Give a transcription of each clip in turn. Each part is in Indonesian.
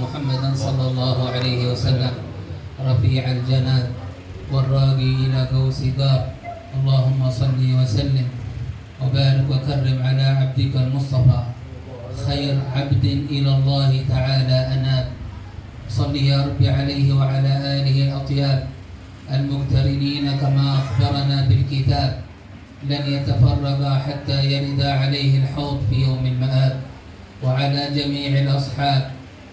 محمدا صلى الله عليه وسلم رفيع الجناد والراقي إلى قوس دار. اللهم صل وسلم وبارك وكرم على عبدك المصطفى خير عبد إلى الله تعالى أناب. صل يا رب عليه وعلى آله الأطياب المقترنين كما أخبرنا بالكتاب لن يتفرقا حتى يرد عليه الحوض في يوم المآب. وعلى جميع الأصحاب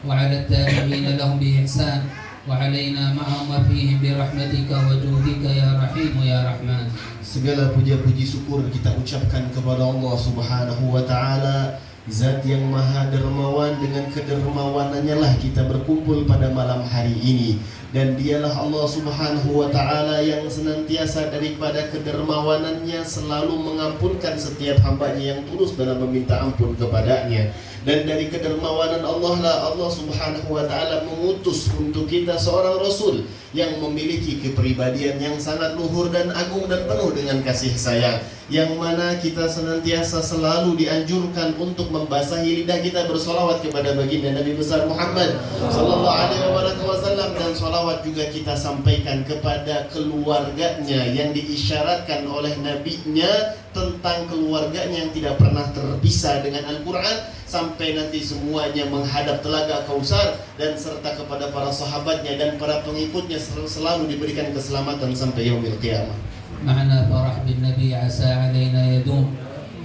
وعلى التابعين لهم بإحسان وعلينا معهم وفيهم برحمتك وجودك يا رحيم يا رحمن. Segala puja-puji syukur kita ucapkan kepada Allah Subhanahu wa taala, Zat yang maha dermawan. Dengan kedermawanannya lah kita berkumpul pada malam hari ini. Dan dialah Allah Subhanahu wa ta'ala yang senantiasa daripada kedermawanannya selalu mengampunkan setiap hambanya yang tulus dalam meminta ampun kepadanya. Dan dari kedermawanan Allah lah Allah Subhanahu wa ta'ala mengutus untuk kita seorang Rasul yang memiliki kepribadian yang sangat luhur dan agung dan penuh dengan kasih sayang, yang mana kita senantiasa selalu dianjurkan untuk membasahi lidah kita bersolawat kepada baginda Nabi besar Muhammad sallallahu alaihi wasallam, dan solawat juga kita sampaikan kepada keluarganya yang diisyaratkan oleh nabinya tentang keluarganya yang tidak pernah terpisah dengan Al-Quran sampai nanti semuanya menghadap telaga Kausar, dan serta kepada para sahabatnya dan para pengikutnya selalu diberikan keselamatan sampai yaumil qiyamah. معنا فرح بالنبي عسى علينا يدوم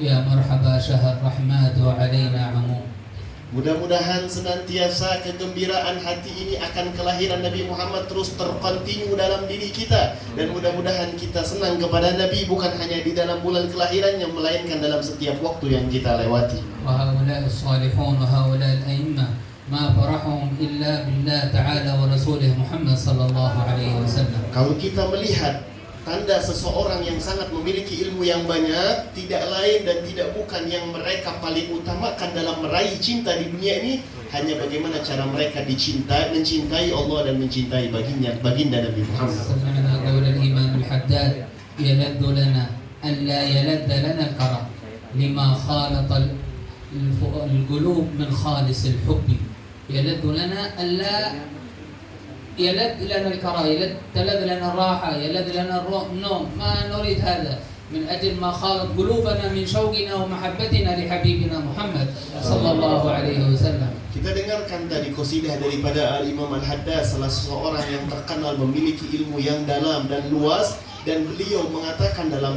يا مرحبا شهر رحمات وعلينا عموم. Mudah-mudahan senantiasa kegembiraan hati ini akan kelahiran Nabi Muhammad terus terkontinu dalam diri kita, dan mudah-mudahan kita senang kepada Nabi bukan hanya di dalam bulan kelahirannya melainkan dalam setiap waktu yang kita lewati. وهؤلاء الصالحون وهؤلاء الأئمة ما فرحهم إلا بالله تعالى ورسوله محمد صلى الله عليه وسلم. Kalau kita melihat tanda seseorang yang sangat memiliki ilmu yang banyak, tidak lain dan tidak bukan yang mereka paling utamakan dalam meraih cinta di dunia ini hanya bagaimana cara mereka mencintai Allah dan mencintai baginda Nabi Muhammad. سمعنا قول الإمام الحداد يلذ لنا أن لا يلذ لنا الكرى لما خالط القلوب من خالص الحب. يلذ لنا أن لا يلذ لنا الكراهية، تلذ لنا الراحة، يلذ لنا النوم، ما نريد هذا من أجل ما خالط قلوبنا من شوقنا ومحبتنا لحبيبنا محمد صلى الله عليه وسلم. Kita dengarkan tadi qasidah daripada Al-Imam Al-Haddad, salah seorang yang terkenal memiliki ilmu yang dalam dan luas, dan beliau mengatakan dalam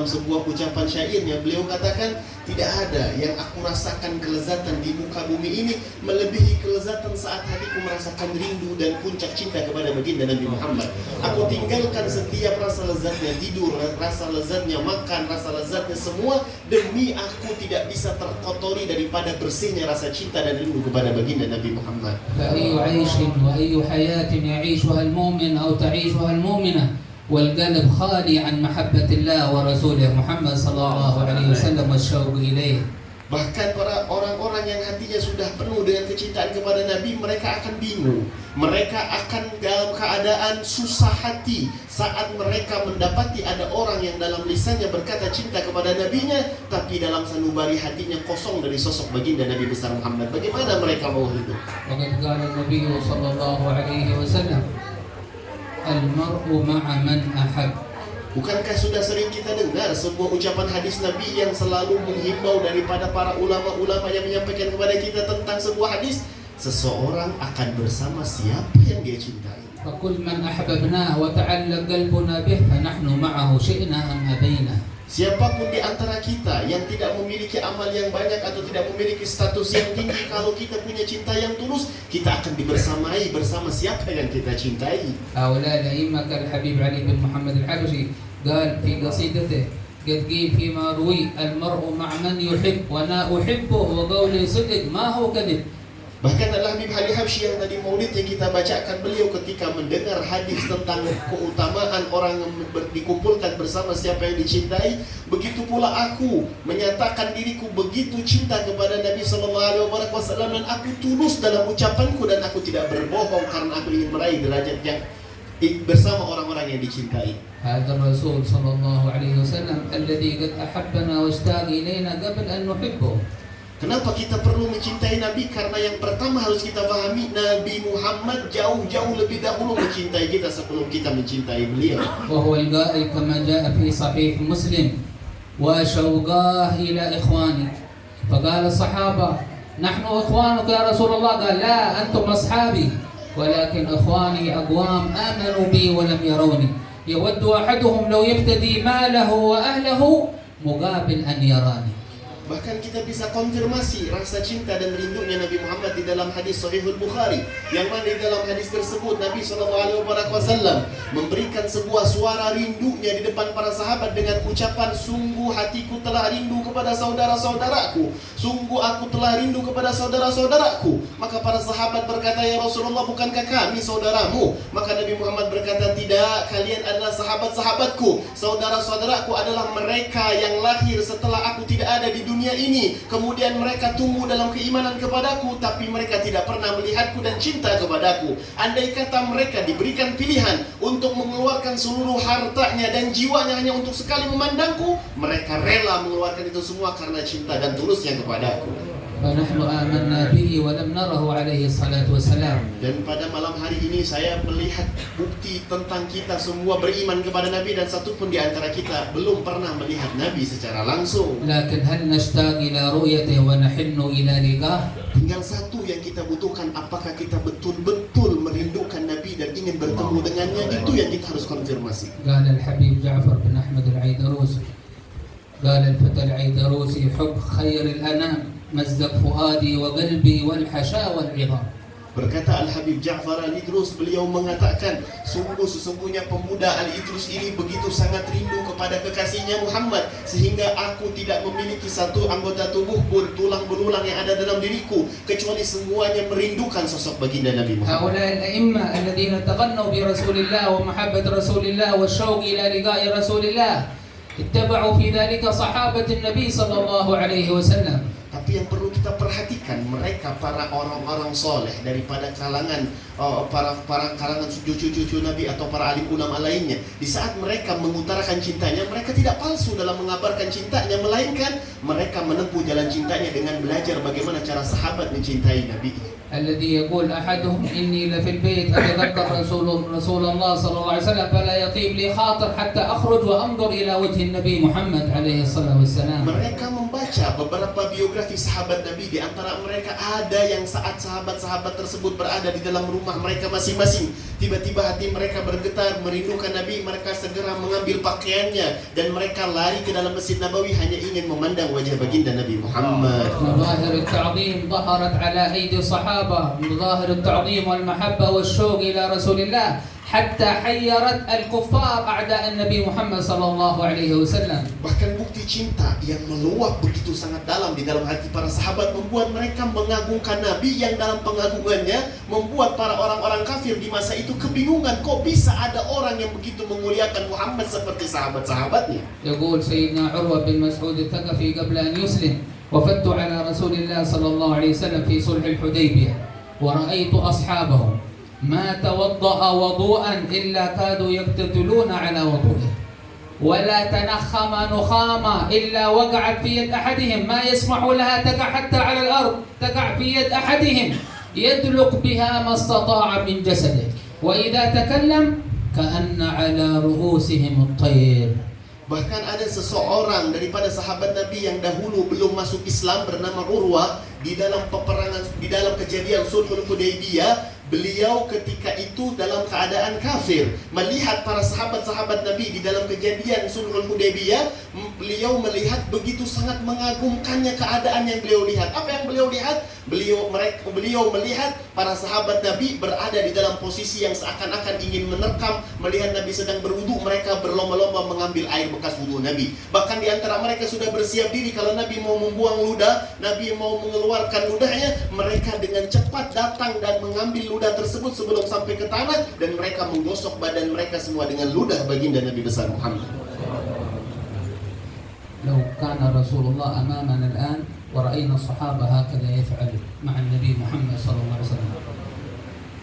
sebuah ucapan syairnya, beliau katakan, tidak ada yang aku rasakan kelezatan di muka bumi ini melebihi kelezatan saat hatiku merasakan rindu dan puncak cinta kepada baginda Nabi Muhammad. Aku tinggalkan setiap rasa lezatnya tidur, rasa lezatnya makan, rasa lezatnya semua, demi aku tidak bisa terkotori daripada bersihnya rasa cinta dan rindu kepada baginda Nabi Muhammad. فأي عيش وأي حياة يعيشها المؤمن أو تعيشها المؤمنة والقلب خالي عن محبة الله ورسوله محمد صلى الله عليه وسلم والشوق إليه. Bahkan para orang-orang yang hatinya sudah penuh dengan kecintaan kepada Nabi, mereka akan bingung. Mereka akan dalam keadaan susah hati saat mereka mendapati ada orang yang dalam lisannya berkata cinta kepada Nabinya, tapi dalam sanubari hatinya kosong dari sosok baginda Nabi besar Muhammad. Bagaimana mereka mau hidup? وقد قال النبي صلى الله عليه وسلم المرء مع من أحب. Bukankah sudah sering kita dengar sebuah ucapan hadis Nabi yang selalu menghimbau daripada para ulama-ulama yang menyampaikan kepada kita tentang sebuah hadis, seseorang akan bersama siapa yang dia cintai. فكل من أحببناه وتعلق قلبنا به فنحن معه شئنا أم أبينا. Siapapun di antara kita yang tidak memiliki amal yang banyak atau tidak memiliki status yang tinggi, kalau kita punya cinta yang tulus, kita akan dibersamai bersama siapa yang kita cintai. هؤلاء الأئمة كالحبيب علي بن محمد الحبشي قال في قصيدته قد قيل فيما روي المرء مع من يحب وأنا أحبه وقولي صدق ما هو كذب. Bahkan Al-Habib Ali Habsyi yang tadi maulid yang kita bacakan, beliau ketika mendengar hadis tentang keutamaan orang yang dikumpulkan bersama siapa yang dicintai, begitu pula aku menyatakan diriku begitu cinta kepada Nabi sallallahu alaihi wasallam, dan aku tulus dalam ucapanku dan aku tidak berbohong karena aku ingin meraih derajat yang bersama orang-orang yang dicintai. هذا الرسول صلى الله عليه وسلم الذي قد أحبنا واشتاق إلينا قبل أن نحبه. Kenapa kita perlu mencintai Nabi? Karena yang pertama harus kita pahami, Nabi Muhammad jauh-jauh lebih dahulu mencintai kita sebelum kita mencintai beliau. وهو القائل كما جاء في صحيح مسلم وشوقاه إلى إخواني فقال الصحابة نحن إخوانك يا رسول الله قال لا أنتم أصحابي ولكن إخواني أقوام آمنوا بي ولم يروني يود أحدهم لو يفتدي ماله وأهله مقابل أن يراني. Bahkan kita bisa konfirmasi rasa cinta dan rindunya Nabi Muhammad di dalam hadis Sahihul Bukhari, yang mana di dalam hadis tersebut Nabi SAW memberikan sebuah suara rindunya di depan para sahabat dengan ucapan, sungguh hatiku telah rindu kepada saudara-saudaraku, sungguh aku telah rindu kepada saudara-saudaraku. Maka para sahabat berkata, ya Rasulullah, bukankah kami saudaramu? Maka Nabi Muhammad berkata, tidak, kalian adalah sahabat-sahabatku. Saudara-saudaraku adalah mereka yang lahir setelah aku tidak ada di dunia ini, kemudian mereka tumbuh dalam keimanan kepadaku, tapi mereka tidak pernah melihatku dan cinta kepadaku. Andai kata mereka diberikan pilihan untuk mengeluarkan seluruh hartanya dan jiwanya hanya untuk sekali memandangku, mereka rela mengeluarkan itu semua karena cinta dan tulusnya kepadaku. فنحن آمنا به ولم نره عليه الصلاة والسلام. Dan pada malam hari ini saya melihat bukti tentang kita semua beriman kepada Nabi, dan satu pun di antara kita belum pernah melihat Nabi secara langsung. لكن هل نشتاق إلى رؤيته ونحن إلى لقاه؟ Tinggal satu yang kita butuhkan, apakah kita betul-betul merindukan Nabi dan ingin bertemu dengannya? Itu yang kita harus konfirmasi. قال الحبيب جعفر بن أحمد العيدروسي قال الفتى العيدروسي حب خير الأنام مزق فؤادي وقلبي والحشا والعظام. Berkata Al-Habib Ja'far Al-Idrus, beliau mengatakan, sungguh sesungguhnya pemuda Al-Idrus ini begitu sangat rindu kepada kekasihnya Muhammad, sehingga aku tidak memiliki satu anggota tubuh pun, tulang belulang yang ada dalam diriku, kecuali semuanya merindukan sosok baginda Nabi Muhammad. هؤلاء الأئمة الذين تغنوا برسول الله ومحبة رسول الله والشوق إلى لقاء رسول الله اتبعوا في ذلك صحابة النبي صلى الله عليه وسلم. Tapi yang perlu kita perhatikan, mereka para orang-orang soleh daripada kalangan para kalangan cucu-cucu Nabi atau para alim ulama lainnya, di saat mereka mengutarakan cintanya, mereka tidak palsu dalam mengabarkan cintanya, melainkan mereka menempuh jalan cintanya dengan belajar bagaimana cara sahabat mencintai Nabi. الذي يقول أحدهم إني لفي البيت أتذكر رسول الله صلى الله عليه وسلم فلا يطيب لي خاطر حتى أخرج وأنظر إلى وجه النبي محمد عليه الصلاة والسلام. Mereka membaca beberapa biografi sahabat Nabi, di antara mereka ada yang saat sahabat-sahabat tersebut berada di dalam rumah mereka masing-masing, tiba-tiba hati mereka bergetar merindukan Nabi, mereka segera mengambil pakaiannya dan mereka lari ke dalam Masjid Nabawi hanya ingin memandang wajah baginda Nabi Muhammad. مظاهر التعظيم ظهرت على أيدي الصحابة، مظاهر التعظيم والمحبة والشوق إلى رسول الله حتى حيرت الكفار أعداء النبي محمد صلى الله عليه وسلم. Bahkan bukti cinta yang meluap begitu sangat dalam di dalam hati para sahabat membuat mereka mengagungkan Nabi, yang dalam pengagungannya membuat para orang-orang kafir di masa itu kebingungan, kok bisa ada orang yang begitu memuliakan Muhammad seperti sahabat-sahabatnya. يقول سيدنا عروة بن مسعود الثقفي قبل أن يسلم وفدت على رسول الله صلى الله عليه وسلم في صلح الحديبية ورأيت أصحابه ما توضأ وضوءا إلا كادوا يقتتلون على وضوءه ولا تنخم نخامة إلا وقعت في يد أحدهم ما يسمح لها تقع حتى على الأرض، تقع في يد أحدهم يدلق بها ما استطاع من جسده وإذا تكلم كأن على رؤوسهم الطير. Bahkan ada seseorang daripada sahabat Nabi yang dahulu belum masuk Islam bernama Urwah, di dalam peperangan, di dalam kejadian Sulhul Hudaybiyah, beliau ketika itu dalam keadaan kafir, melihat para sahabat-sahabat Nabi di dalam kejadian Sulhul Hudaybiyah, beliau melihat begitu sangat mengagumkannya keadaan yang beliau lihat. Apa yang beliau lihat? Beliau melihat para sahabat Nabi berada di dalam posisi yang seakan-akan ingin menerkam, melihat Nabi sedang berwudu, mereka berlomba-lomba mengambil air bekas wudu Nabi. Bahkan di antara mereka sudah bersiap diri, kalau Nabi mau membuang ludah, Nabi mau mengeluarkan ludahnya, mereka dengan cepat datang dan mengambil ludah tersebut sebelum sampai ke tanah, dan mereka menggosok badan mereka semua dengan ludah baginda Nabi besar Muhammad. لو كان رسول الله أمامنا الآن ورأينا الصحابة هكذا يفعل مع النبي محمد صلى الله عليه وسلم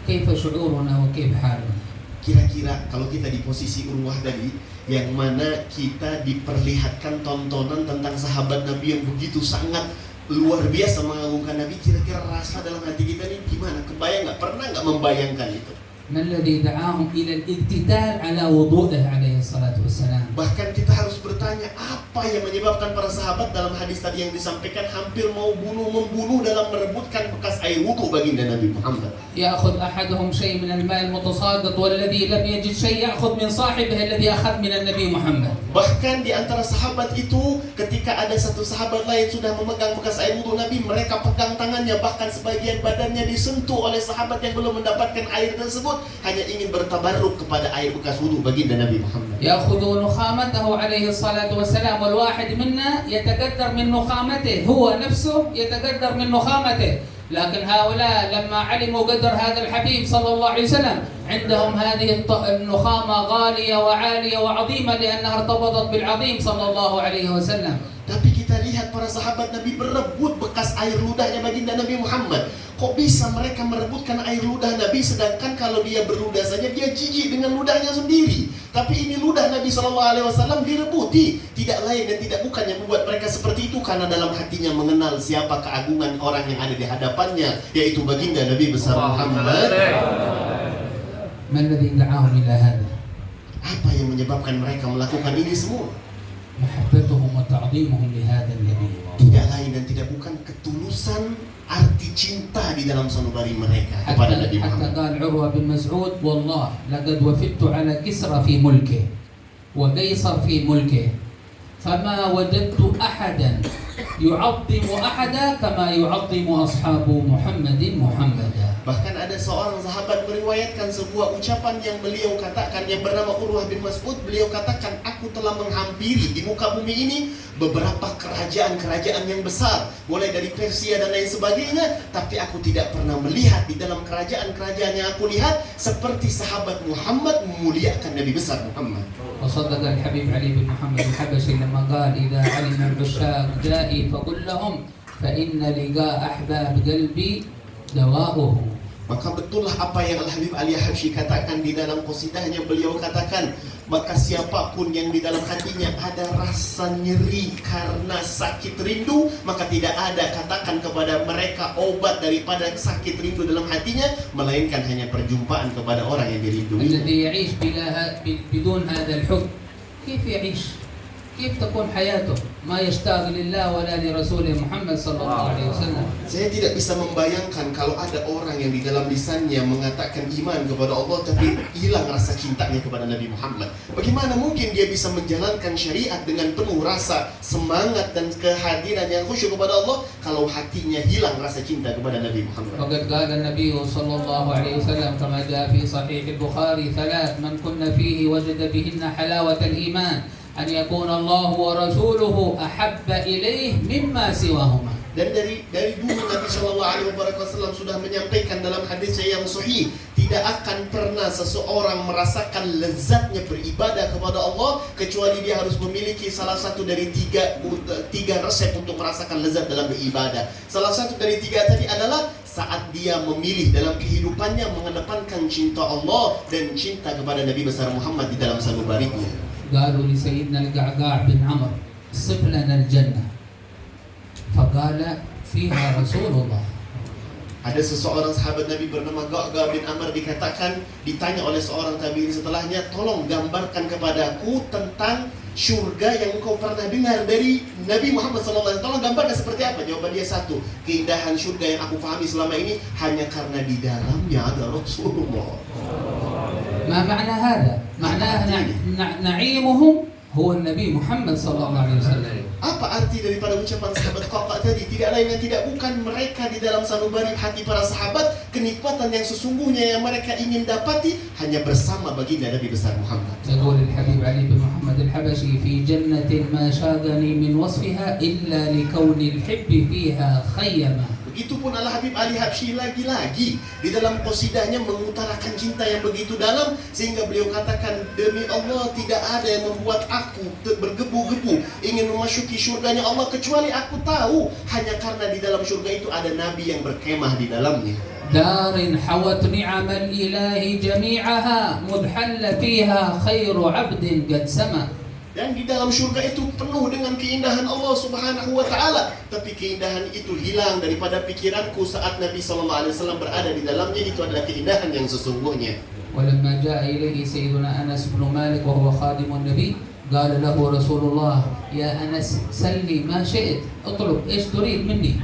كيف شعورنا وكيف حالنا؟ Kira-kira kalau kita di posisi Urwah tadi, yang mana kita diperlihatkan tontonan tentang sahabat Nabi yang begitu sangat luar biasa mengagungkan Nabi. Kira-kira rasa dalam hati kita ini gimana? Kebayang nggak? Pernah nggak membayangkan itu? ما الذي دعاهم إلى الاقتتال على وضوءه عليه الصلاة والسلام. Bahkan kita harus bertanya, apa yang menyebabkan para sahabat dalam hadis tadi yang disampaikan hampir mau membunuh dalam merebutkan bekas air wudu baginda Nabi Muhammad. يأخذ أحدهم شيء من الماء المتصادق والذي لم يجد شيء يأخذ من صاحبه الذي أخذ من النبي محمد. Bahkan di antara sahabat itu, ketika ada satu sahabat lain sudah memegang bekas air wudu Nabi, mereka pegang tangannya, bahkan sebagian badannya disentuh oleh sahabat yang belum mendapatkan air tersebut, hanya ingin bertabarruk kepada air bekas wudu baginda Nabi Muhammad. يأخذ نخامته عليه الصلاة والسلام والواحد منا يتقدر من نخامته، هو نفسه يتقدر من نخامته، لكن هؤلاء لما علموا قدر هذا الحبيب صلى الله عليه وسلم عندهم هذه النخامة غالية وعالية وعظيمة لأنها ارتبطت بالعظيم صلى الله عليه وسلم. Tapi kita lihat para sahabat Nabi berebut bekas air ludahnya baginda Nabi Muhammad. Kok bisa mereka merebutkan air ludah Nabi, sedangkan kalau dia berludah saja dia jijik dengan ludahnya sendiri. Tapi ini ludah Nabi SAW direbuti. Tidak lain dan tidak bukan yang membuat mereka seperti itu, karena dalam hatinya mengenal siapa keagungan orang yang ada di hadapannya, yaitu baginda Nabi besar Muhammad. ما الذي دعاهم إلى هذا؟ Apa yang menyebabkan mereka melakukan ini semua? محبتهم وتعظيمهم لهذا النبي. Tidak lain dan tidak bukan ketulusan arti cinta di dalam sanubari mereka kepada Nabi Muhammad. حتى قال عروة بن مسعود والله لقد وفدت على كسرى في ملكه وقيصر في ملكه فما وجدت أحدا يعظم أحدا كما يعظم أصحاب محمد محمدا. Bahkan ada seorang sahabat meriwayatkan sebuah ucapan yang beliau katakan, yang bernama Urwah bin Mas'ud. Beliau katakan, aku telah menghampiri di muka bumi ini beberapa kerajaan-kerajaan yang besar, mulai dari Persia dan lain sebagainya, tapi aku tidak pernah melihat di dalam kerajaan-kerajaan yang aku lihat seperti sahabat Muhammad memuliakan Nabi besar Muhammad. وصدق الحبيب علي بن محمد الحبشي لما قال إذا علم العشاق جائي فقل لهم فإن لقاء أحباب قلبي دواؤه. Maka betullah apa yang Al-Habib Ali Habsyi katakan di dalam qasidahnya. Beliau katakan, maka siapapun yang di dalam hatinya ada rasa nyeri karena sakit rindu, maka tidak ada, katakan kepada mereka, obat daripada sakit rindu dalam hatinya, melainkan hanya perjumpaan kepada orang yang dirindui. الذي يعيش بدون هذا الحب كيف يعيش؟ كيف تكون حياته؟ ما يشتاق لله ولا لرسوله محمد صلى الله عليه وسلم. Saya tidak bisa membayangkan kalau ada orang yang di dalam lisannya mengatakan iman kepada Allah tapi hilang rasa cintanya kepada Nabi Muhammad. Bagaimana mungkin dia bisa menjalankan syariat dengan penuh rasa semangat dan kehadiran yang khusyuk kepada Allah kalau hatinya hilang rasa cinta kepada Nabi Muhammad. وقد قال النبي صلى الله عليه وسلم كما جاء في صحيح البخاري ثلاث من كن فيه وجد بهن حلاوة الإيمان أن يكون الله ورسوله أحب إليه مما سواهما. Dan dari dulu Nabi Shallallahu Alaihi Wasallam sudah menyampaikan dalam hadisnya yang sahih, tidak akan pernah seseorang merasakan lezatnya beribadah kepada Allah kecuali dia harus memiliki salah satu dari tiga resep untuk merasakan lezat dalam beribadah. Salah satu dari tiga tadi adalah saat dia memilih dalam kehidupannya mengedepankan cinta Allah dan cinta kepada Nabi besar Muhammad di dalam sanubarinya. قالوا لسيدنا القعقاع بن عمرو صف لنا الجنة فقال فيها رسول الله. Ada seseorang sahabat Nabi bernama Qa'qa' bin Amr dikatakan, ditanya oleh seorang tabi'in setelahnya, tolong gambarkan kepadaku tentang syurga yang engkau pernah dengar dari Nabi Muhammad SAW. Tolong gambarkan seperti apa? Jawaban dia satu, keindahan syurga yang aku pahami selama ini hanya karena di dalamnya ada Rasulullah. ما معنى هذا؟ معناه نعيمهم هو النبي محمد صلى الله عليه وسلم. Apa arti daripada ucapan sahabat Qa'qa' tadi? Tidak lain dan tidak bukan mereka di dalam sanubari hati para sahabat, kenikmatan yang sesungguhnya yang mereka ingin dapati hanya bersama baginda Nabi besar Muhammad. يقول الحبيب علي بن محمد الحبشي في جنة ما شاغني من وصفها إلا لكون الحب فيها خيما. Begitupun Al-Habib Ali Habsyi lagi-lagi di dalam qasidahnya mengutarakan cinta yang begitu dalam, sehingga beliau katakan, demi Allah tidak ada yang membuat aku bergebu-gebu ingin memasuki syurganya Allah kecuali aku tahu hanya karena di dalam syurga itu ada Nabi yang berkemah di dalamnya. دار حوت نعم الإله جميعها مذ حل فيها خير عبد قد سما. Dan di dalam surga itu penuh dengan keindahan Allah Subhanahu wa taala. Tapi keindahan itu hilang daripada pikiranku saat Nabi sallallahu alaihi wasallam berada di dalamnya. Itu adalah keindahan yang sesungguhnya. ولما جاء إليه سيدنا أنس بن مالك وهو خادم النبي قال له رسول الله يا أنس سلني ما شئت اطلب إيش تريد مني.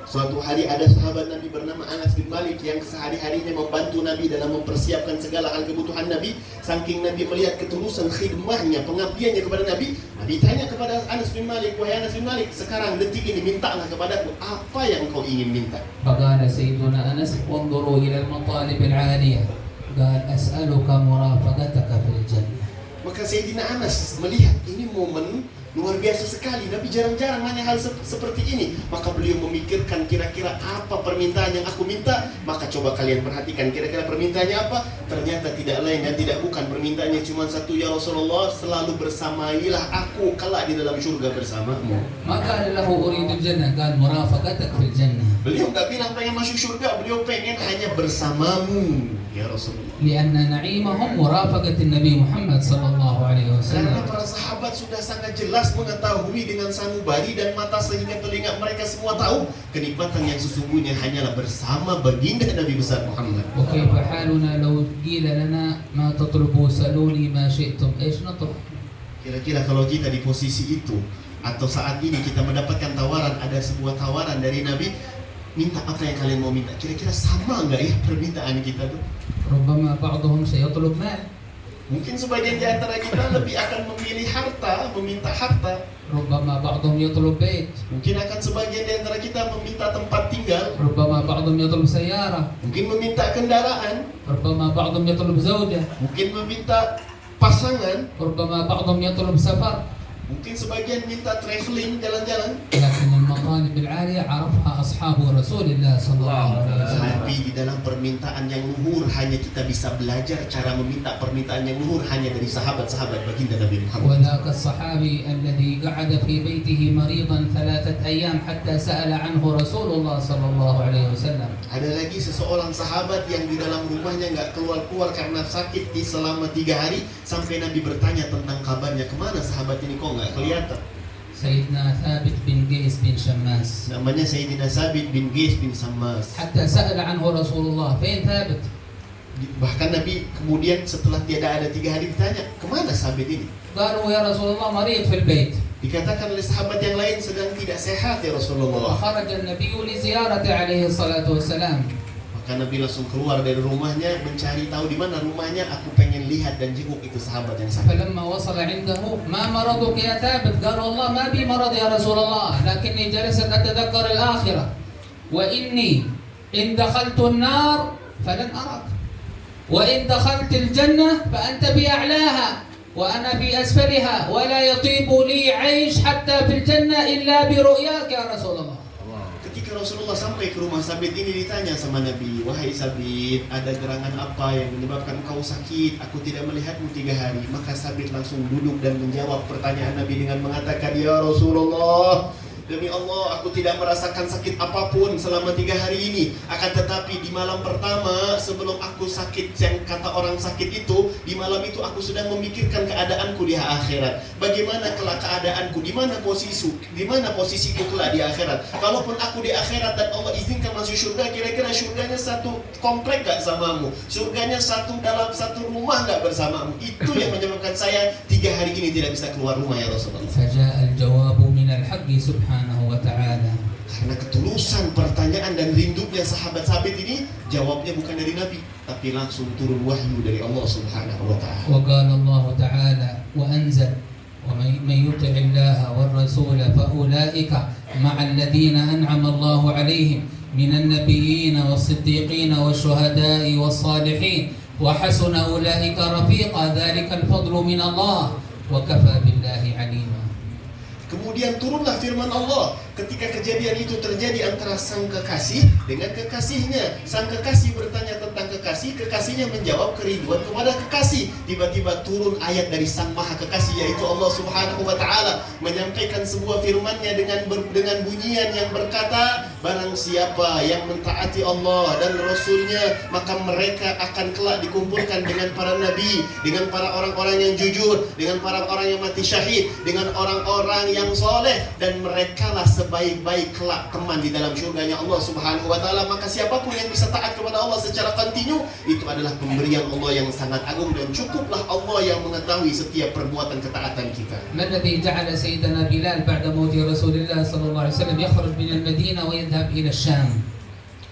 Suatu hari ada sahabat Nabi bernama Anas bin Malik yang sehari-harinya membantu Nabi dalam mempersiapkan segala hal kebutuhan Nabi. Saking Nabi melihat ketulusan khidmahnya, pengabdiannya kepada Nabi, Nabi tanya kepada Anas bin Malik, wahai Anas bin Malik, sekarang detik ini mintalah kepadaku apa yang kau ingin minta. فقال سيدنا أنس وانظروا إلى المطالب العالية قال أسألك مرافقتك في الجنة. Maka Sayyidina Anas melihat ini momen luar biasa sekali. Nabi jarang-jarang nanya hal seperti ini. Maka beliau memikirkan kira-kira apa permintaan yang aku minta. Maka coba kalian perhatikan kira-kira permintaannya apa. Ternyata tidak lain dan tidak bukan. Permintaannya cuma satu, ya Rasulullah, selalu bersamailah aku kelak di dalam surga bersamamu. Maka adalah uridu jannah, قال مرافقتك في الجنة. Beliau nggak bilang pengen masuk surga, beliau pengen hanya bersamamu ya Rasulullah. لأن نعيمهم مرافقة النبي محمد صلى الله عليه Karena وسلم. para sahabat sudah sangat jelas mengetahui dengan sanubari dan mata sehingga telinga mereka semua tahu kenikmatan yang sesungguhnya hanyalah bersama baginda Nabi besar Muhammad. وكيف حالنا لو قيل لنا ما تطلبوا سلوني ما شئتم إيش نطلب. Kira-kira kalau kita di posisi itu atau saat ini kita mendapatkan tawaran, ada sebuah tawaran dari Nabi, minta apa yang kalian mau minta, kira-kira sama nggak ya permintaan kita tuh? ربما بعضهم سيطلب مال. Mungkin sebagian di antara kita lebih akan memilih harta, meminta harta. ربما بعضهم يطلب بيت. Mungkin akan sebagian di antara kita meminta tempat tinggal. ربما بعضهم يطلب سيارة. Mungkin meminta kendaraan. ربما بعضهم يطلب زوجة. Mungkin meminta pasangan. ربما بعضهم يطلب سفر. Mungkin sebagian minta traveling, jalan-jalan. لكن المطالب العالية عرفها أصحاب رسول الله صلى الله عليه وسلم. Tapi di dalam permintaan yang luhur hanya kita bisa belajar cara meminta permintaan yang luhur hanya dari sahabat-sahabat baginda Nabi Muhammad. وذاك الصحابي الذي قعد في بيته مريضا 3 أيام حتى سأل عنه رسول الله صلى الله عليه وسلم. Ada lagi seseorang sahabat yang di dalam rumahnya nggak keluar-keluar karena sakit selama 3 hari sampai Nabi bertanya tentang kabarnya, kemana sahabat ini kok nggak kelihatan. سيدنا ثابت بن قيس بن شماس. Namanya Sayyidina Sabit bin Qais bin Sammas. حتى سأل عنه رسول الله فين ثابت. Bahkan Nabi kemudian setelah tiada ada 3 hari ditanya, kemana Sabit ini? قالوا يا رسول الله مريض في البيت. Dikatakan oleh sahabat yang lain sedang tidak sehat ya Rasulullah. وخرج النبي لزيارته عليه الصلاة والسلام. Maka Nabi langsung keluar dari rumahnya mencari tahu di mana rumahnya. Aku pengen lihat dan jenguk itu sahabat yang sakit. فلما وصل عنده ما مرضك يا ثابت قال والله ما بي مرض يا رسول الله لكني جلست أتذكر الآخرة وإني إن دخلت النار فلن أراك وإن دخلت الجنة فأنت بأعلاها وأنا بأسفلها ولا يطيب لي عيش حتى في الجنة إلا برؤياك يا رسول الله. Ketika Rasulullah sampai ke rumah Sabit ini ditanya sama Nabi, wahai Sabit, ada gerangan apa yang menyebabkan kau sakit? Aku tidak melihatmu 3 hari. Maka Sabit langsung duduk dan menjawab pertanyaan Nabi dengan mengatakan, ya Rasulullah, demi Allah, aku tidak merasakan sakit apapun selama 3 hari ini. Akan tetapi di malam pertama sebelum aku sakit, yang kata orang sakit itu, di malam itu aku sedang memikirkan keadaanku di akhirat. Bagaimana kelak keadaanku? Di mana posisiku kelak di akhirat? Kalaupun aku di akhirat dan Allah izinkan masuk surga, kira-kira surganya satu komplek gak samamu? Surganya dalam satu rumah gak bersamamu? Itu yang menyebabkan saya 3 hari ini tidak bisa keluar rumah ya Rasulullah. فجاء الجواب من الحق سبحانه وتعالى. Karena ketulusan pertanyaan dan rindunya sahabat Sabit ini, jawabnya bukan dari Nabi, tapi langsung turun wahyu dari Allah Subhanahu wa taala. وقال الله تعالى وأنزل ومن يطع الله والرسول فأولئك مع الذين أنعم الله عليهم من النبيين والصديقين والشهداء والصالحين وحسن أولئك رفيقا ذلك الفضل من الله وكفى بالله عليما. Kemudian turunlah firman Allah ketika kejadian itu terjadi antara sang kekasih dengan kekasihnya. Sang kekasih bertanya tentang kekasih, kekasihnya menjawab kerinduan kepada kekasih. Tiba-tiba turun ayat dari sang maha kekasih, yaitu Allah Subhanahu wa ta'ala, menyampaikan sebuah firman-Nya dengan bunyian yang berkata, barang siapa yang mentaati Allah dan Rasulnya, maka mereka akan kelak dikumpulkan dengan para nabi, dengan para orang-orang yang jujur, dengan para orang yang mati syahid, dengan orang-orang yang soleh, dan merekalah sebaik-baik kelak teman di dalam syurganya Allah Subhanahu wa Ta'ala. Maka siapapun yang bisa taat kepada Allah secara kontinu, itu adalah pemberian Allah yang sangat agung, dan cukuplah Allah yang mengetahui setiap perbuatan ketaatan kita. ما الذي جعل سيدنا بلال بعد موت رسول الله صلى الله عليه وسلم يخرج من المدينة ويذهب إلى الشام؟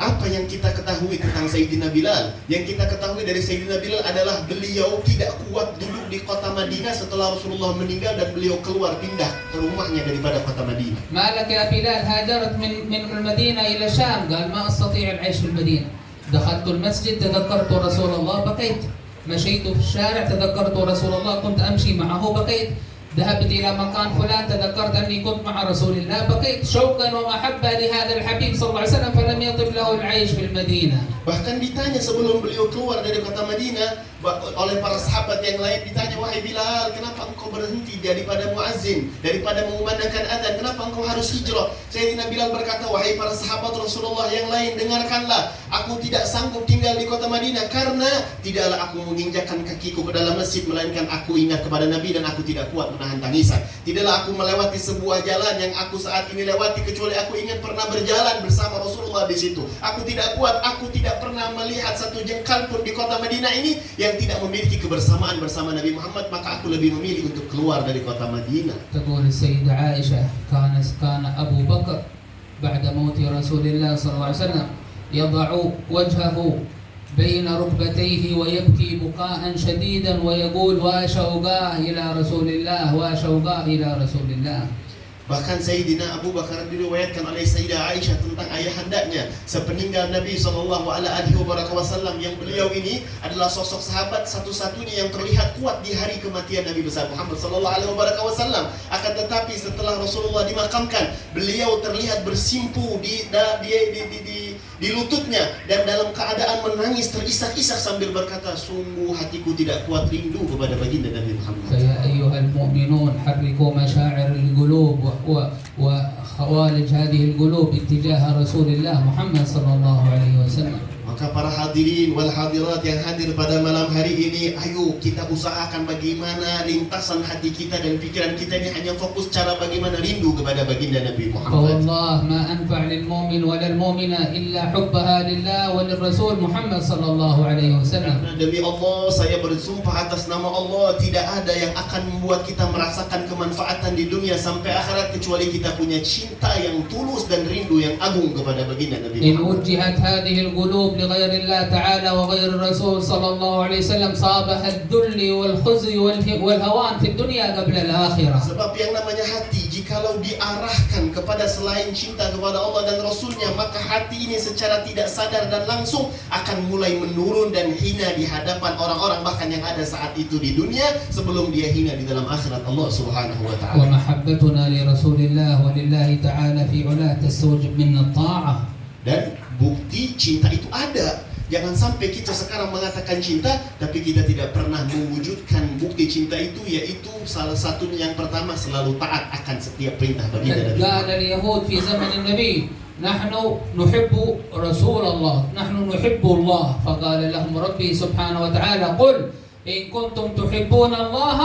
Apa yang kita ketahui tentang Sayyidina Bilal? Yang kita ketahui dari Sayyidina Bilal adalah beliau tidak kuat duduk di kota Madinah setelah Rasulullah meninggal, dan beliau keluar pindah ke rumahnya daripada kota Madinah. ما لك يا بلال هاجرت من المدينة إلى الشام؟ قال ما أستطيع العيش في المدينة. دخلت المسجد تذكرت رسول الله بكيت. مشيت في الشارع تذكرت رسول الله كنت أمشي معه بكيت. ذهبت إلى مكان فلان تذكرت أني كنت مع رسول الله بكيت شوقا ومحبة لهذا الحبيب صلى الله عليه وسلم فلم يطب له العيش في المدينة. Bahkan ditanya sebelum beliau keluar dari kota Madinah oleh para sahabat yang lain, ditanya, wahai Bilal, kenapa engkau berhenti daripada muazzin, daripada mengumandangkan adzan, kenapa engkau harus hijrah? Sayyidina Bilal berkata, wahai para sahabat Rasulullah yang lain, dengarkanlah, aku tidak sanggup tinggal di kota Madinah karena tidaklah aku menginjakkan kakiku ke dalam masjid, melainkan aku ingat kepada Nabi dan aku tidak kuat menahan tangisan. Tidaklah aku melewati sebuah jalan yang aku saat ini lewati kecuali aku ingat pernah berjalan bersama Rasulullah di situ. Aku tidak kuat, aku tidak pernah melihat satu jengkal pun di kota Madinah ini yang tidak memiliki kebersamaan bersama Nabi Muhammad, maka aku lebih memilih untuk keluar dari kota Madinah. تقول السيدة عائشة كان أبو بكر بعد موت رسول الله صلى الله عليه وسلم يضع وجهه بين ركبتيه ويبكي بكاء شديدا ويقول واشوقاه إلى رسول الله واشوقاه إلى رسول الله. Bahkan Sayyidina Abu Bakar diriwayatkan oleh Sayyidah Aisyah tentang ayahandanya sepeninggal Nabi SAW, yang beliau ini adalah sosok sahabat satu-satunya yang terlihat kuat di hari kematian Nabi besar Muhammad SAW. Akan tetapi setelah Rasulullah dimakamkan, beliau terlihat bersimpu di lututnya dan dalam keadaan menangis terisak-isak sambil berkata, sungguh hatiku tidak kuat rindu kepada baginda Nabi Muhammad. Ya ayyuhal mu'minun harriku masyaa'iril qulub وخوالج هذه القلوب اتجاه رسول الله محمد صلى الله عليه وسلم. Maka para hadirin wal hadirat yang hadir pada malam hari ini, ayo kita usahakan bagaimana lintasan hati kita dan pikiran kita ini hanya fokus cara bagaimana rindu kepada baginda Nabi Muhammad. والله ما أنفع للمؤمن ولا المؤمنة إلا حبها لله وللرسول محمد صلى الله عليه وسلم. Demi Allah, saya bersumpah atas nama Allah, tidak ada yang akan membuat kita merasakan kemanfaatan di dunia sampai akhirat kecuali kita punya cinta yang tulus dan rindu yang agung kepada baginda Nabi إن Muhammad. وجهت هذه القلوب لغير الله تعالى وغير الرسول صلى الله عليه وسلم صابها الذل والخزي والهوان في الدنيا قبل الآخرة. Sebab yang namanya hati, jikalau diarahkan kepada selain cinta kepada Allah dan Rasulnya, maka hati ini secara tidak sadar dan langsung akan mulai menurun dan hina di hadapan orang-orang, bahkan yang ada saat itu di dunia sebelum dia hina di dalam akhirat Allah Subhanahu wa Ta'ala. ومحبتنا لرسول الله ولله تعالى في علاه تستوجب منا الطاعة. Dan bukti cinta itu ada. Jangan sampai kita sekarang mengatakan cinta tapi kita tidak pernah mewujudkan bukti cinta itu, yaitu salah satunya yang pertama selalu taat akan setiap perintah baginda Nabi. قال اليهود في زمن النبي نحن نحب رسول الله نحن نحب الله فقال لهم ربي سبحانه وتعالى قل إن كنتم تحبون الله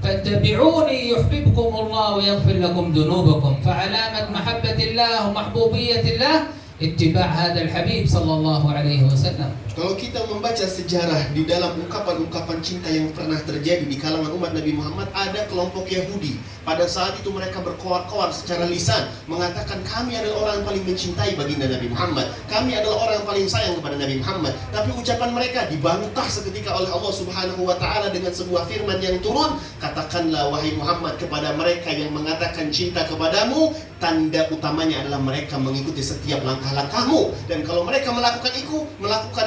فاتبعوني يحببكم الله ويغفر لكم ذنوبكم. فعلامة محبة الله ومحبوبية الله اتباع هذا الحبيب صلى الله عليه وسلم. Kalau kita membaca sejarah di dalam ungkapan-ungkapan cinta yang pernah terjadi di kalangan umat Nabi Muhammad, ada kelompok Yahudi. Pada saat itu mereka berkoar-koar secara lisan mengatakan, kami adalah orang yang paling mencintai baginda Nabi Muhammad, kami adalah orang yang paling sayang kepada Nabi Muhammad. Tapi ucapan mereka dibantah seketika oleh Allah Subhanahu wa Ta'ala dengan sebuah firman yang turun, katakanlah wahai Muhammad kepada mereka yang mengatakan cinta kepadamu, tanda utamanya adalah mereka mengikuti setiap langkah-langkahmu, dan kalau mereka melakukan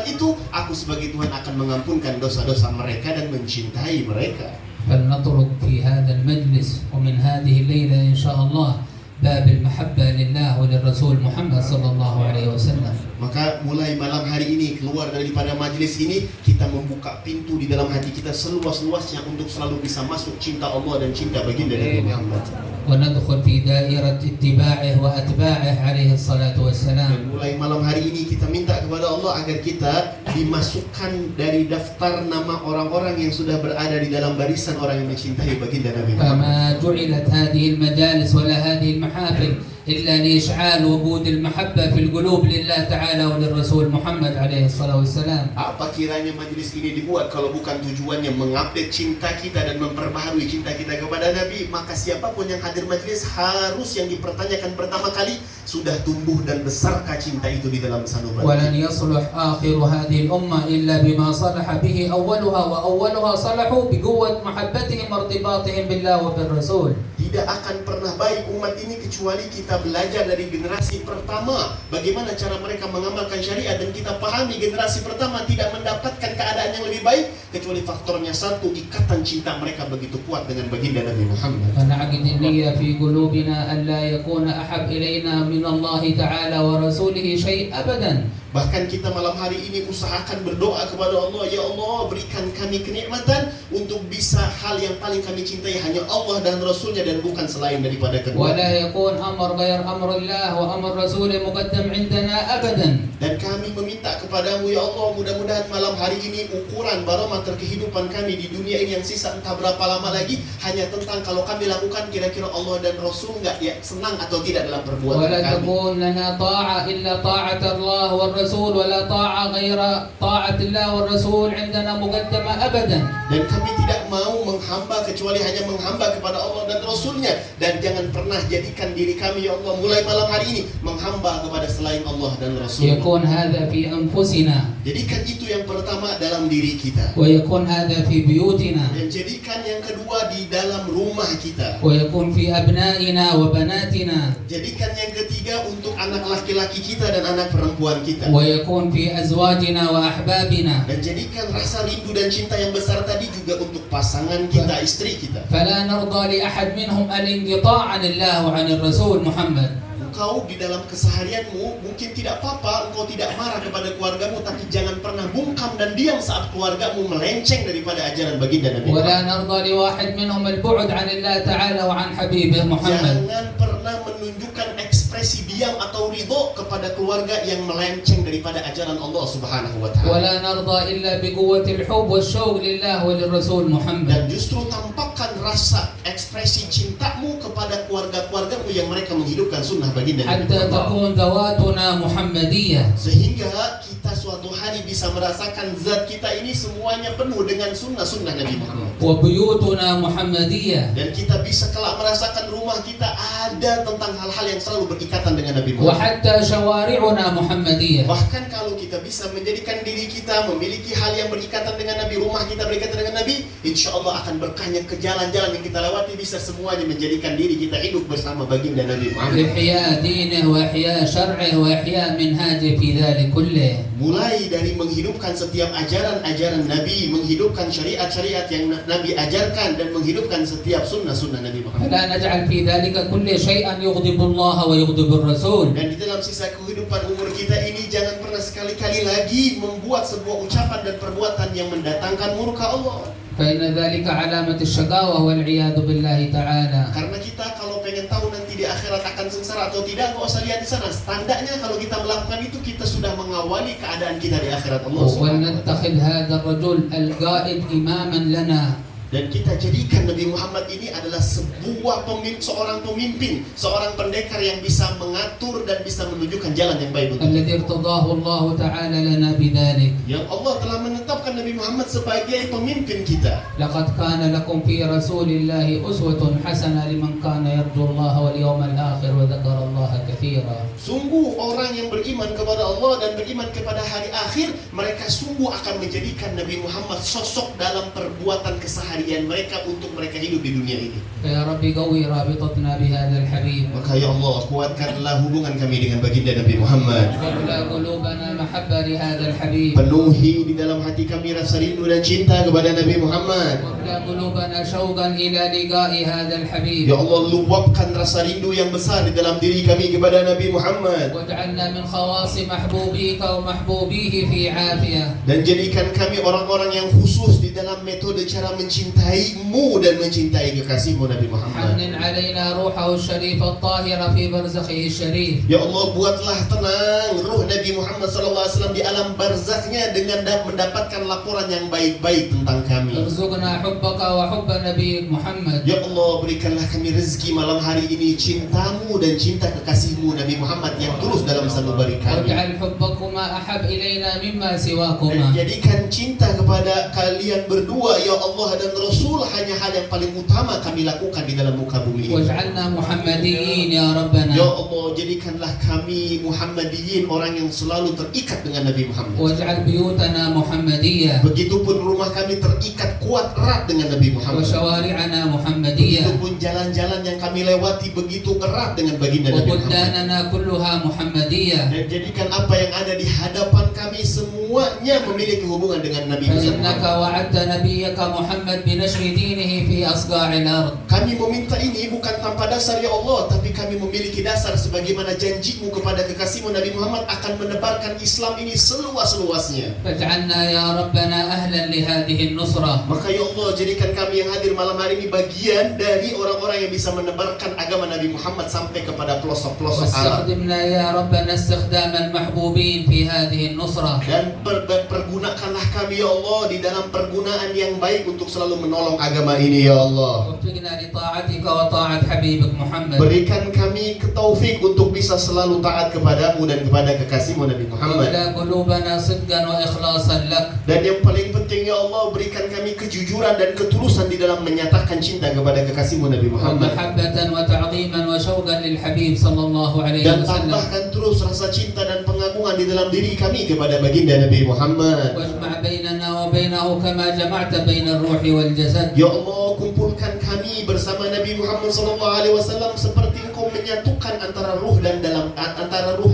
itu, aku sebagai Tuhan akan mengampunkan dosa-dosa mereka dan mencintai mereka. فلنطرق في هذا المجلس ومن هذه الليلة إن شاء الله باب المحبة لله وللرسول محمد صلى الله عليه وسلم. Maka mulai malam hari ini, keluar daripada majlis ini, kita membuka pintu di dalam hati kita seluas-luasnya untuk selalu bisa masuk cinta Allah dan cinta baginda Nabi Muhammad. وندخل في دائرة اتباعه وأتباعه عليه الصلاة Dan والسلام. mulai malam hari ini kita minta kepada Allah agar kita dimasukkan dari daftar nama orang-orang yang sudah berada di dalam barisan orang yang mencintai baginda Nabi Muhammad. فما جعلت هذه المجالس ولا هذه المحافل إلا لإشعال وجود المحبة في القلوب لله تعالى وللرسول محمد عليه الصلاة والسلام. Apa kiranya majelis ini dibuat kalau bukan tujuannya mengupdate cinta kita dan memperbaharui cinta kita kepada Nabi? Maka siapapun yang hadir majelis harus yang dipertanyakan pertama kali, sudah tumbuh dan besarkah cinta itu di dalam sanubari? ولن يصلح آخر هذه الأمة إلا بما صلح به أولها وأولها صلحوا بقوة محبتهم وارتباطهم بالله وبالرسول. Tidak akan pernah baik umat ini kecuali kita belajar dari generasi pertama bagaimana cara mereka mengamalkan syariat, dan kita pahami generasi pertama tidak mendapatkan keadaan yang lebih baik kecuali faktornya satu, ikatan cinta mereka begitu kuat dengan baginda Nabi Muhammad. فنعقد النية في قلوبنا أن لا يكون أحب إلينا من الله تعالى ورسوله شيء أبدا. Bahkan kita malam hari ini usahakan berdoa kepada Allah, ya Allah berikan kami kenikmatan untuk bisa hal yang paling kami cintai hanya Allah dan Rasulnya dan bukan selain daripada kedua. ولا يكون أمر غير أمر الله وأمر رسوله مقدم عندنا أبدا. Dan kami meminta kepadamu ya Allah, mudah-mudahan malam hari ini ukuran barometer kehidupan kami di dunia ini yang sisa entah berapa lama lagi hanya tentang kalau kami lakukan kira-kira Allah dan Rasul nggak ya senang atau tidak dalam perbuatan ولا kami. تكون لنا طاعة إلا طاعة الله والرسول ولا طاعة غير طاعة الله والرسول عندنا مقدمة أبدا. Dan kami tidak mau menghamba kecuali hanya menghamba kepada Allah dan Rasulnya. Dan jangan pernah jadikan diri kami ya Allah mulai malam hari ini menghamba kepada selain Allah dan Rasulnya. يكون هذا في أنفسنا Jadikan itu yang pertama dalam diri kita. ويكون هذا في بيوتنا Dan jadikan yang kedua di dalam rumah kita. ويكون في أبنائنا وبناتنا Jadikan yang ketiga untuk anak laki-laki kita dan anak perempuan kita. ويكون في أزواجنا وأحبابنا. Dan jadikan rasa rindu dan cinta yang besar tadi juga untuk pasangan kita, istri kita. فلا نرضى لأحد منهم الانقطاع عن الله وعن الرسول محمد. Engkau di dalam keseharianmu mungkin tidak apa-apa, engkau tidak marah kepada keluargamu, tapi jangan pernah bungkam dan diam saat keluargamu melenceng daripada ajaran baginda Nabi Muhammad. ولا نرضى لواحد منهم البعد عن الله تعالى وعن حبيبه محمد. Jangan pernah menunjukkan ekspresi diam atau ridho kepada keluarga yang melenceng daripada ajaran Allah Subhanahu wa taala. ولا نرضى إلا بقوة الحب والشوق لله وللرسول Dan محمد. justru tampakkan rasa ekspresi cintamu kepada keluarga-keluargamu yang mereka menghidupkan sunnah baginda Nabi حتى Muhammad. تكون ذواتنا محمدية. Sehingga kita suatu hari bisa merasakan zat kita ini semuanya penuh dengan sunnah-sunnah Nabi Muhammad. وبيوتنا محمدية. Dan kita bisa kelak merasakan rumah kita ada tentang hal-hal yang selalu berikatan dengan Nabi Muhammad. وحتى شوارعنا محمدية. Bahkan kalau kita bisa menjadikan diri kita memiliki hal yang berikatan dengan Nabi, rumah kita berikatan dengan Nabi, insya Allah akan berkahnya ke jalan-jalan yang kita lewati bisa semuanya menjadikan diri kita hidup bersama baginda Nabi Muhammad. إحياء دينه وإحياء شرعه وإحياء منهاجه في ذلك كله. Mulai dari menghidupkan setiap ajaran-ajaran Nabi, menghidupkan syariat-syariat yang Nabi ajarkan, dan menghidupkan setiap sunnah-sunnah Nabi Muhammad. فلا نجعل في ذلك كل شيئا يغضب الله ويغضب الرسول. Dan di dalam sisa kehidupan umur kita ini jangan pernah sekali-kali lagi membuat sebuah ucapan dan perbuatan yang mendatangkan murka Allah. فإن ذلك علامة الشقاوة والعياذ بالله تعالى. Karena kita kalau pengen tahu nanti di akhirat akan sengsara atau tidak, nggak usah lihat di sana. Tandanya kalau kita melakukan itu, kita sudah mengawali keadaan kita di akhirat Allah Subhanahu wa ta'ala. ولنتخذ هذا الرجل القائد إماما لنا. Dan kita jadikan Nabi Muhammad ini adalah seorang pemimpin, seorang pendekar yang bisa mengatur dan bisa menunjukkan jalan yang baik untuk kita. الذي ارتضاه الله تعالى لنا بذلك. Yang Allah telah menetapkan Nabi Muhammad sebagai pemimpin kita. لقد كان لكم في رسول الله أسوة حسنة لمن كان يرجو الله واليوم الآخر وذكر الله كثيرا. Sungguh orang yang beriman kepada Allah dan beriman kepada hari akhir, mereka sungguh akan menjadikan Nabi Muhammad sosok dalam perbuatan keseharian mereka untuk mereka hidup di dunia ini. يا رب قوي رابطتنا بهذا الحبيب. Maka ya Allah, kuatkanlah hubungan kami dengan baginda Nabi Muhammad. واملأ قلوبنا محبة لهذا الحبيب. Penuhi di dalam hati kami rasa rindu dan cinta kepada Nabi Muhammad. واملأ قلوبنا شوقا إلى لقاء هذا الحبيب. Ya Allah, luapkan rasa rindu yang besar di dalam diri kami kepada Nabi Muhammad. واجعلنا من خواص محبوبيك ومحبوبيه في عافية. Dan jadikan kami orang-orang yang khusus di dalam metode cara mencintaimu dan mencintai kekasihmu Nabi Muhammad. حنن علينا روحه الشريف الطاهرة في برزخه الشريف. Ya Allah, buatlah tenang ruh Nabi Muhammad SAW di alam barzaknya dengan mendapatkan laporan yang baik-baik tentang kami. ارزقنا حبك وحب نبيك محمد. Ya Allah, berikanlah kami rezeki malam hari ini cintamu dan cinta kekasihmu Nabi Muhammad yang tulus dalam sanubari kami. واجعل حبكما أحب إلينا مما Dan سواكما. jadikan cinta kepada kalian berdua ya Allah dan Rasul hanya hal yang paling utama kami lakukan di dalam muka bumi ini. واجعلنا محمديين يا Ya ربنا. Allah, jadikanlah kami Muhammadiyin, orang yang selalu terikat dengan Nabi Muhammad. واجعل بيوتنا محمدية. Begitupun rumah kami terikat kuat erat dengan Nabi Muhammad. وشوارعنا محمدية. Begitupun jalan-jalan yang kami lewati begitu erat dengan baginda Nabi Muhammad. وبلداننا كلها محمدية. Dan jadikan apa yang ada di hadapan kami semuanya memiliki hubungan dengan Nabi فإنك Muhammad. وعدت نبيك محمد بنشر دينه في أصقاع الأرض. Kami meminta ini bukan tanpa dasar ya Allah, tapi kami memiliki dasar sebagaimana janjimu kepada kekasihmu Nabi Muhammad akan menebarkan Islam ini seluas-luasnya. فاجعلنا يا ربنا أهلا لهذه النصرة. Maka ya Allah, jadikan kami yang hadir malam hari ini bagian dari orang-orang yang bisa menebarkan agama Nabi Muhammad sampai kepada pelosok-pelosok alam. واستخدمنا يا ربنا استخدام المحبوبين في هذه النصرة. Dan pergunakanlah kami ya Allah di dalam pergunaan yang baik untuk selalu menolong agama ini ya Allah. وفقنا لطاعتك وطاعة حبيبك محمد. Berikan kami taufik untuk bisa selalu taat kepadamu dan kepada kekasihmu Nabi Muhammad. واملأ قلوبنا صدقا وإخلاصا لك. Dan yang paling penting ya Allah, berikan kami kejujuran dan ketulusan di dalam menyatakan cinta kepada kekasihmu Nabi Muhammad. ومحبة وتعظيما وشوقا للحبيب صلى الله عليه Dan وسلم. tambahkan terus rasa cinta dan pengagungan di dalam diri kami kepada baginda Nabi Muhammad. واجمع بيننا وبينه كما جمعت بين الروح والجسد. Ya Allah, kumpulkan kami bersama Nabi Muhammad SAW seperti Engkau menyatukan antara ruh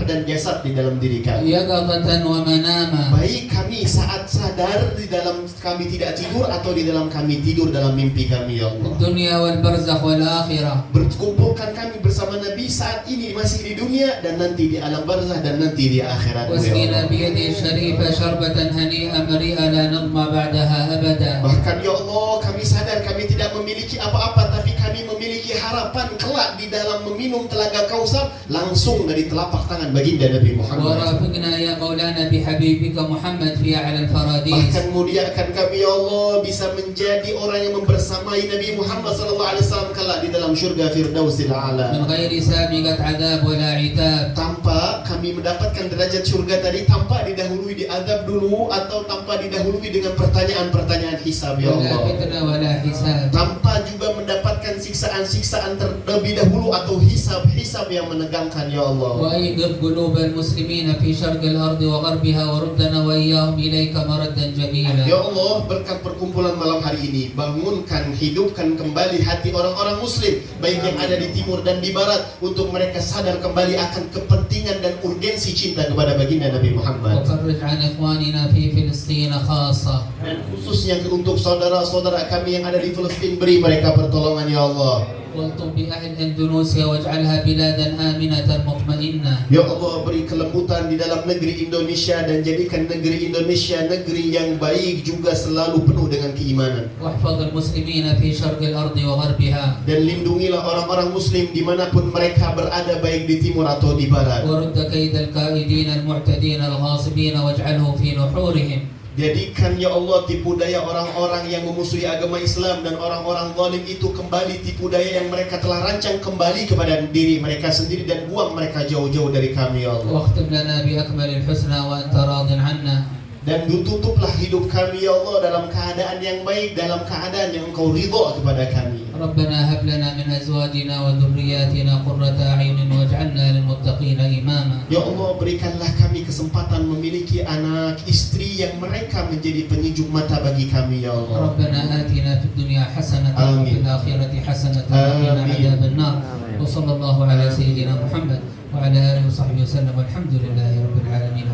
dan jasad di dalam diri kami. يقظة ومناما. Baik kami saat sadar di dalam kami tidak tidur atau di dalam kami tidur dalam mimpi kami ya Allah. الدنيا والبرزخ والآخرة. Berkumpulkan kami bersama Nabi saat ini masih di dunia dan nanti di alam barzah dan nanti di akhirat. واسقنا بيده الشريفة شربة هنيئة مريئة لا نظمى بعدها أبدا. Bahkan ya Allah, kami sadar kami tidak memiliki apa-apa, tapi kami memiliki harapan kelak di dalam meminum telaga Kausar langsung dari telapak tangan baginda Nabi Muhammad. ورافقنا يا مولانا بحبيبك محمد في أعلى الفراديس. Bahkan muliakan kami ya Allah bisa menjadi orang yang membersamai Nabi Muhammad SAW kelak di dalam syurga Firdausil A'la. من غير سابقة عذاب ولا عتاب. Tanpa kami mendapatkan derajat surga tadi, tanpa didahului diazab dulu atau tanpa didahului dengan pertanyaan-pertanyaan hisab ya ولا Allah. فتنة ولا حساب. Tanpa juga mendapatkan siksaan-siksaan terlebih dahulu atau hisab-hisab yang menegangkan ya Allah. وأيقظ قلوب المسلمين في شرق الأرض وغربها وردنا وإياهم إليك مردا جميلا. Ya Allah, berkat perkumpulan malam hari ini, bangunkan, hidupkan kembali hati orang-orang muslim, baik yang ada di timur dan di barat, untuk mereka sadar kembali akan kepentingan dan urgensi cinta kepada baginda Nabi Muhammad. وفرج عن إخواننا في فلسطين خاصة. Dan khususnya untuk saudara-saudara kami yang ada di Palestina, beri mereka pertolongan ya Allah. والطب بأهل إندونيسيا واجعلها بلادا آمنة مطمئنة. Ya Allah, beri kelembutan di dalam negeri Indonesia dan jadikan negeri Indonesia negeri yang baik juga selalu penuh dengan keimanan. واحفظ المسلمين في شرق الأرض وغربها. Dan lindungilah orang-orang muslim dimanapun mereka berada, baik di timur atau di barat. ورد كيد الكائدين المعتدين الغاصبين واجعله في نحورهم. Jadikan ya Allah tipu daya orang-orang yang memusuhi agama Islam dan orang-orang zalim itu kembali tipu daya yang mereka telah rancang kembali kepada diri mereka sendiri dan buang mereka jauh-jauh dari kami ya Allah. واختم لنا بأكمل الحسنى وأنت راض عنا. Dan tutuplah hidup kami ya Allah dalam keadaan yang baik, dalam keadaan yang Engkau ridha kepada kami. ربنا هب لنا من أزواجنا وذرياتنا قرة أعين واجعلنا للمتقين إماما. Ya Allah, berikanlah kami kesempatan memiliki anak istri yang mereka menjadi penyejuk mata bagi kami ya Allah. ربنا آتنا في الدنيا حسنة وفي الآخرة حسنة وقنا عذاب النار. وصلى الله على سيدنا محمد وعلى آله وصحبه وسلم والحمد لله رب العالمين.